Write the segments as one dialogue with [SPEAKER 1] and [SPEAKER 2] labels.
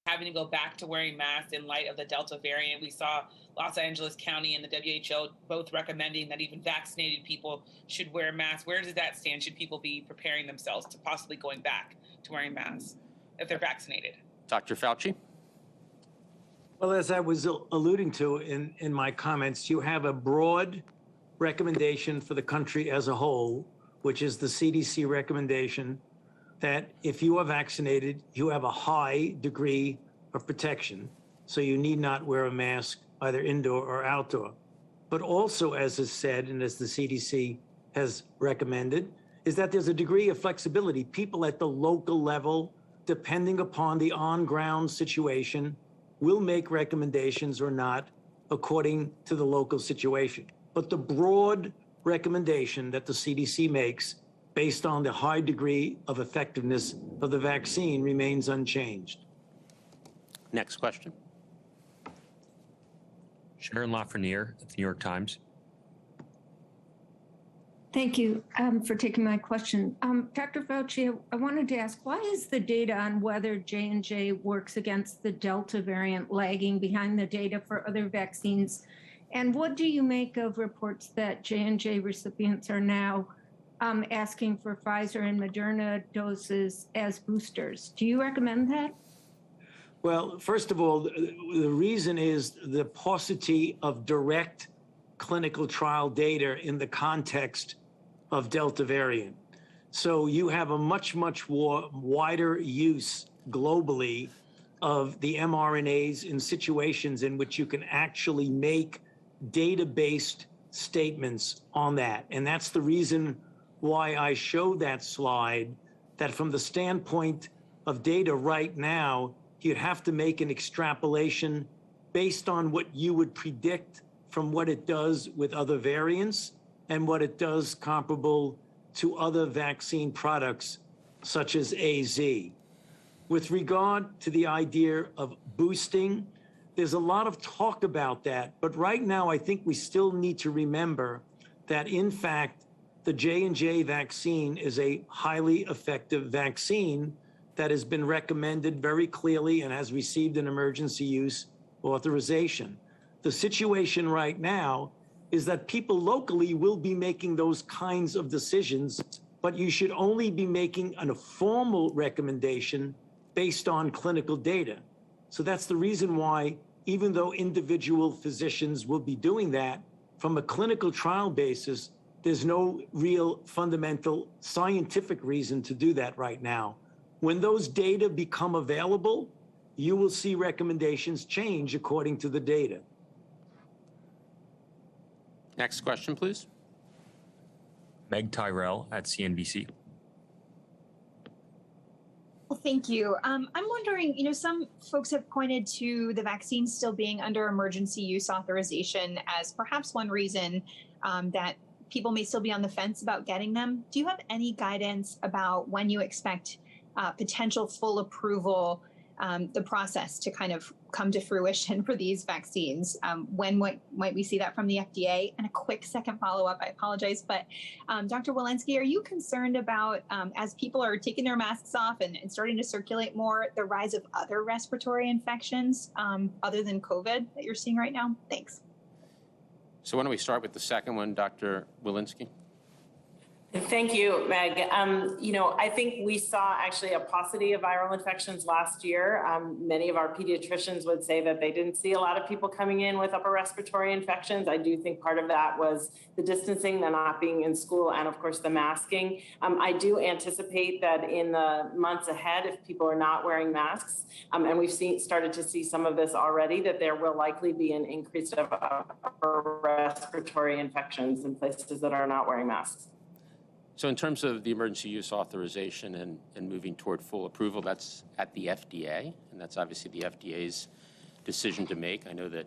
[SPEAKER 1] having to go back to wearing masks in light of the Delta variant. We saw Los Angeles County and the WHO both recommending that even vaccinated people should wear masks. Where does that stand? Should people be preparing themselves to possibly going back to wearing masks if they're vaccinated?
[SPEAKER 2] Dr. Fauci?
[SPEAKER 3] Well, as I was alluding to in my comments, you have a broad recommendation for the country as a whole, which is the CDC recommendation that if you are vaccinated, you have a high degree of protection. So you need not wear a mask either indoor or outdoor. But also, as is said, and as the CDC has recommended, is that there's a degree of flexibility. People at the local level, depending upon the on-ground situation, will make recommendations or not according to the local situation. But the broad recommendation that the CDC makes based on the high degree of effectiveness of the vaccine remains unchanged.
[SPEAKER 2] Next question.
[SPEAKER 4] Sharon Lafreniere at the New York Times.
[SPEAKER 5] Thank you for taking my question. Dr. Fauci, I wanted to ask, why is the data on whether J&J works against the Delta variant lagging behind the data for other vaccines? And what do you make of reports that J&J recipients are now asking for Pfizer and Moderna doses as boosters? Do you recommend that?
[SPEAKER 3] Well, first of all, the reason is the paucity of direct clinical trial data in the context of Delta variant. So you have a much wider use globally of the mRNAs in situations in which you can actually make data-based statements on that. And that's the reason why I showed that slide, that from the standpoint of data right now, you'd have to make an extrapolation based on what you would predict from what it does with other variants and what it does comparable to other vaccine products such as AZ. With regard to the idea of boosting, there's a lot of talk about that, but right now I think we still need to remember that in fact, the J&J vaccine is a highly effective vaccine that has been recommended very clearly and has received an emergency use authorization. The situation right now is that people locally will be making those kinds of decisions, but you should only be making a formal recommendation based on clinical data. So that's the reason why, even though individual physicians will be doing that, from a clinical trial basis, there's no real fundamental scientific reason to do that right now. When those data become available, you will see recommendations change according to the data.
[SPEAKER 2] Next question, please.
[SPEAKER 4] Meg Tyrell at CNBC.
[SPEAKER 6] Well, thank you. I'm wondering, some folks have pointed to the vaccine still being under emergency use authorization as perhaps one reason that people may still be on the fence about getting them. Do you have any guidance about when you expect potential full approval, the process to kind of come to fruition for these vaccines? When might we see that from the FDA? And a quick second follow-up, I apologize, but Dr. Walensky, are you concerned about, as people are taking their masks off and starting to circulate more, the rise of other respiratory infections other than COVID that you're seeing right now? Thanks.
[SPEAKER 2] So why don't we start with the second one, Dr. Walensky?
[SPEAKER 7] Thank you, Meg. I think we saw actually a paucity of viral infections last year. Many of our pediatricians would say that they didn't see a lot of people coming in with upper respiratory infections. I do think part of that was the distancing, the not being in school, and of course the masking. I do anticipate that in the months ahead, if people are not wearing masks, and we've started to see some of this already, that there will likely be an increase of upper respiratory infections in places that are not wearing masks.
[SPEAKER 2] So in terms of the emergency use authorization and moving toward full approval, that's at the FDA, and that's obviously the FDA's decision to make. I know that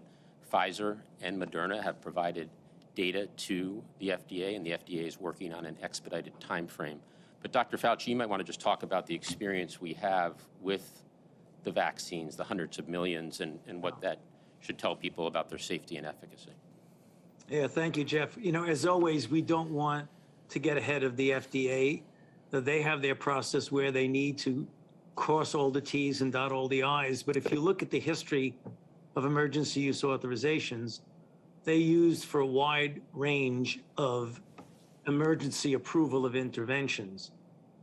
[SPEAKER 2] Pfizer and Moderna have provided data to the FDA, and the FDA is working on an expedited time frame. But Dr. Fauci, you might want to just talk about the experience we have with the vaccines, the hundreds of millions, and what that should tell people about their safety and efficacy.
[SPEAKER 3] Yeah, thank you, Jeff. As always, we don't want to get ahead of the FDA. They have their process where they need to cross all the Ts and dot all the Is. But if you look at the history of emergency use authorizations, they used for a wide range of emergency approval of interventions.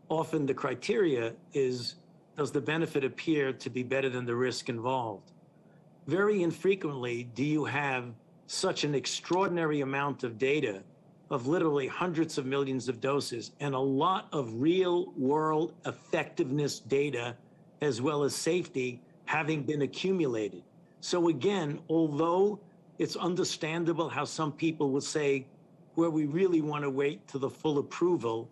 [SPEAKER 3] Often the criteria is, does the benefit appear to be better than the risk involved? Very infrequently do you have such an extraordinary amount of data of literally hundreds of millions of doses and a lot of real world effectiveness data as well as safety having been accumulated. So again, although it's understandable how some people will say, where we really want to wait to the full approval,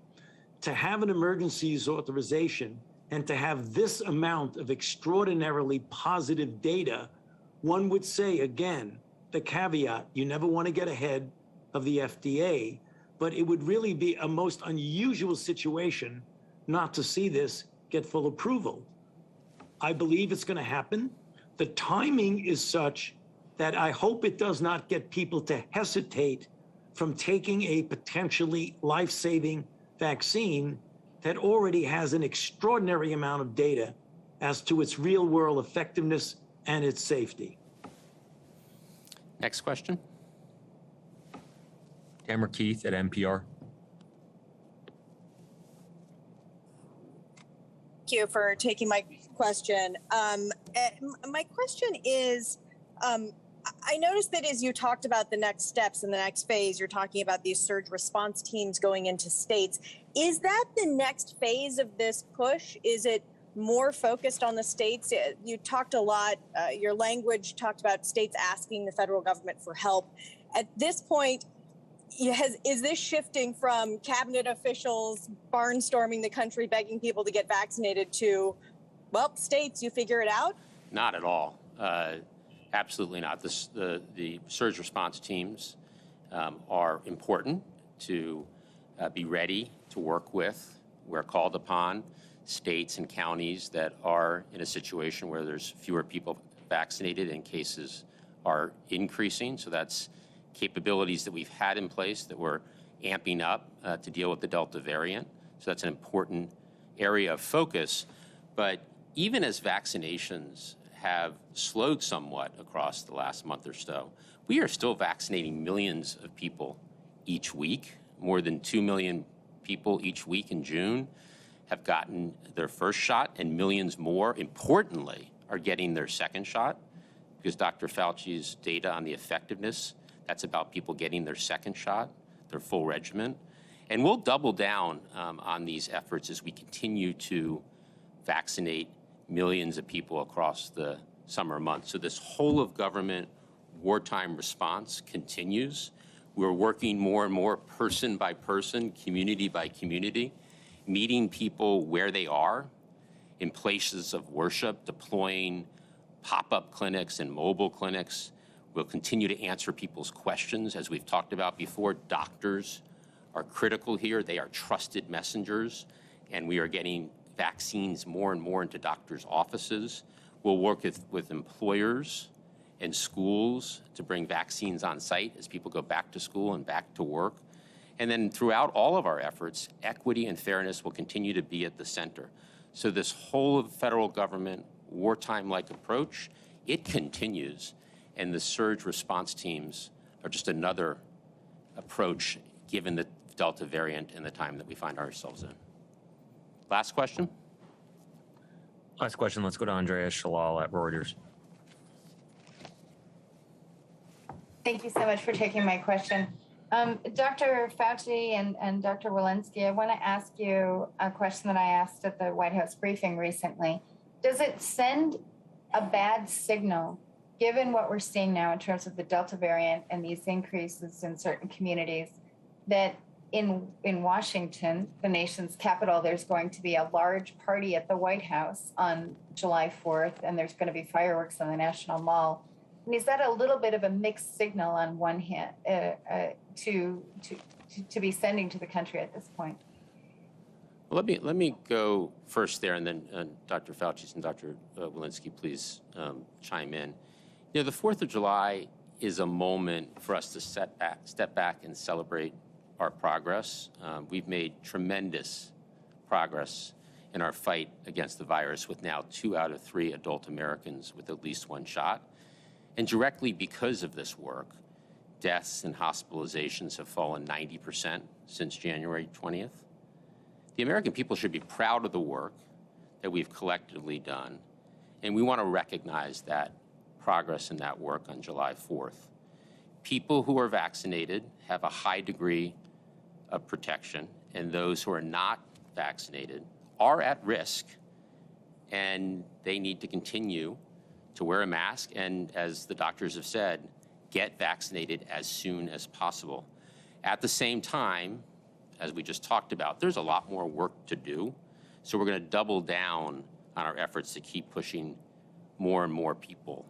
[SPEAKER 3] to have an emergency use authorization and to have this amount of extraordinarily positive data, one would say, again, the caveat, you never want to get ahead of the FDA, but it would really be a most unusual situation not to see this get full approval. I believe it's going to happen. The timing is such that I hope it does not get people to hesitate from taking a potentially life-saving vaccine that already has an extraordinary amount of data as to its real-world effectiveness and its safety.
[SPEAKER 2] Next question.
[SPEAKER 4] Tamara Keith at NPR.
[SPEAKER 8] Thank you for taking my question. My question is, I noticed that as you talked about the next steps in the next phase, you're talking about these surge response teams going into states. Is that the next phase of this push? Is it more focused on the states? You talked a lot, your language talked about states asking the federal government for help. At this point, is this shifting from cabinet officials barnstorming the country, begging people to get vaccinated to, well, states, you figure it out?
[SPEAKER 2] Not at all. Absolutely not. The surge response teams are important to be ready to work with. We're called upon states and counties that are in a situation where there's fewer people vaccinated and cases are increasing. So that's capabilities that we've had in place that we're amping up to deal with the Delta variant. So that's an important area of focus. But even as vaccinations have slowed somewhat across the last month or so, we are still vaccinating millions of people each week. More than 2 million people each week in June have gotten their first shot, and millions more, importantly, are getting their second shot, because Dr. Fauci's data on the effectiveness, that's about people getting their second shot, their full regimen. And we'll double down on these efforts as we continue to vaccinate millions of people across the summer months. So this whole of government wartime response continues. We're working more and more person by person, community by community, meeting people where they are in places of worship, deploying pop-up clinics and mobile clinics. We'll continue to answer people's questions. As we've talked about before, doctors are critical here. They are trusted messengers, and we are getting vaccines more and more into doctors' offices. We'll work with employers and schools to bring vaccines on site as people go back to school and back to work. And then throughout all of our efforts, equity and fairness will continue to be at the center. So this whole of federal government wartime-like approach, it continues. And the surge response teams are just another approach given the Delta variant and the time that we find ourselves in. Last question.
[SPEAKER 4] Last question. Let's go to Andrea Shalal at Reuters.
[SPEAKER 9] Thank you so much for taking my question. Dr. Fauci and Dr. Walensky, I want to ask you a question that I asked at the White House briefing recently. Does it send a bad signal, given what we're seeing now in terms of the Delta variant and these increases in certain communities, that in Washington, the nation's capital, there's going to be a large party at the White House on July 4th, and there's going to be fireworks on the National Mall? And is that a little bit of a mixed signal on one hand to be sending to the country at this point?
[SPEAKER 2] Well, let me go first there, and then Dr. Fauci and Dr. Walensky, please chime in. You know, the 4th of July is a moment for us to step back and celebrate our progress. We've made tremendous progress in our fight against the virus, with now 2 out of 3 adult Americans with at least 1 shot. And directly because of this work, deaths and hospitalizations have fallen 90% since January 20th. The American people should be proud of the work that we've collectively done, and we want to recognize that progress in that work on July 4th. People who are vaccinated have a high degree of protection, and those who are not vaccinated are at risk, and they need to continue to wear a mask and, as the doctors have said, get vaccinated as soon as possible. At the same time, as we just talked about, there's a lot more work to do, so we're going to double down on our efforts to keep pushing more and more people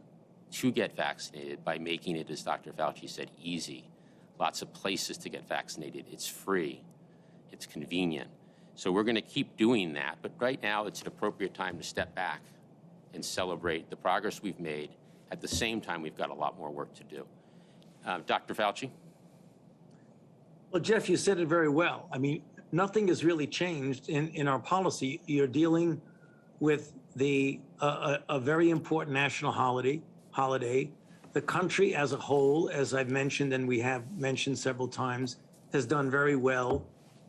[SPEAKER 2] to get vaccinated by making it, as Dr. Fauci said, easy. Lots of places to get vaccinated. It's free. It's convenient. So we're going to keep doing that, but right now it's an appropriate time to step back and celebrate the progress we've made. At the same time, we've got a lot more work to do. Dr. Fauci?
[SPEAKER 3] Well, Jeff, you said it very well. I mean, nothing has really changed in our policy. You're dealing with a very important national holiday. The country as a whole, as I've mentioned and we have mentioned several times, has done very well.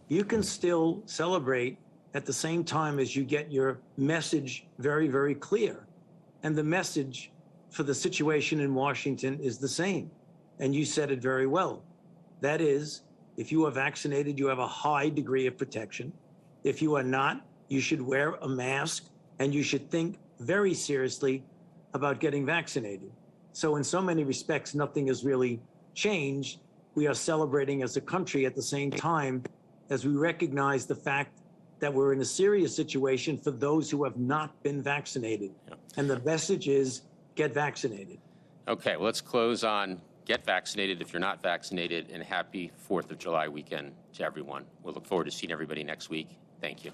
[SPEAKER 3] You can still celebrate at the same time as you get your message very, very clear. And the message for the situation in Washington is the same. And you said it very well. That is, if you are vaccinated, you have a high degree of protection. If you are not, you should wear a mask and you should think very seriously about getting vaccinated. So in so many respects, nothing has really changed. We are celebrating as a country at the same time as we recognize the fact that we're in a serious situation for those who have not been vaccinated.
[SPEAKER 2] Yep.
[SPEAKER 3] And the message is get vaccinated.
[SPEAKER 2] Okay, well, let's close on get vaccinated if you're not vaccinated, and happy 4th of July weekend to everyone. We'll look forward to seeing everybody next week. Thank you.